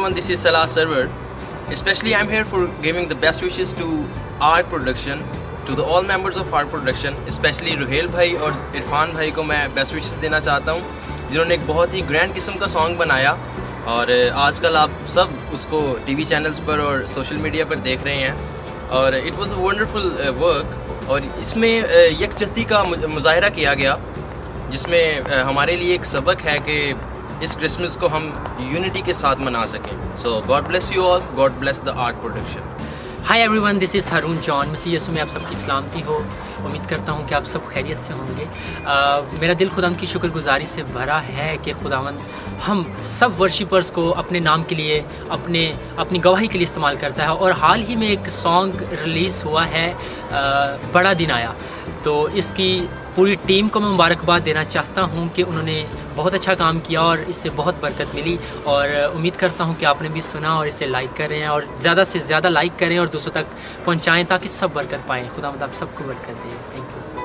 everyone, this is Salas Sarwar. Especially I'm here for giving the best wishes to ARK Production, to the all members of ARK Production, especially Ruhel भाई और इरफान भाई को मैं best wishes देना चाहता हूँ, जिन्होंने एक बहुत ही ग्रैंड किस्म का सॉन्ग बनाया और आजकल आप सब उसको टीवी चैनल्स पर और सोशल मीडिया पर देख रहे हैं और it was a wonderful work और इसमें यकजहती का मुजाहरा किया गया जिसमें हमारे लिए एक सबक है कि इस क्रिसमस को हम यूनिटी के साथ मना सकें. So God bless you all, God bless the Ark Production. Hi everyone, this is Haroon John. मसीह यीशु में आप सबकी सलामती हो. उम्मीद करता हूँ कि आप सब खैरियत से होंगे. मेरा दिल खुदावंद की शुक्रगुजारी से भरा है कि खुदावंद हम सब वर्शिपर्स को अपने नाम के लिए, अपनी गवाही के लिए इस्तेमाल करता है. और हाल ही में एक सॉन्ग रिलीज़ हुआ है, बड़ा दिन आया. तो इसकी पूरी टीम को मैं मुबारकबाद देना चाहता हूँ कि उन्होंने बहुत अच्छा काम किया और इससे बहुत बरकत मिली. और उम्मीद करता हूँ कि आपने भी सुना और इसे लाइक करें और ज़्यादा से ज़्यादा लाइक करें और दूसरों तक पहुँचाएँ ताकि सब बरकत पाएँ. खुदा आप सबको बरकत दे. Thank you.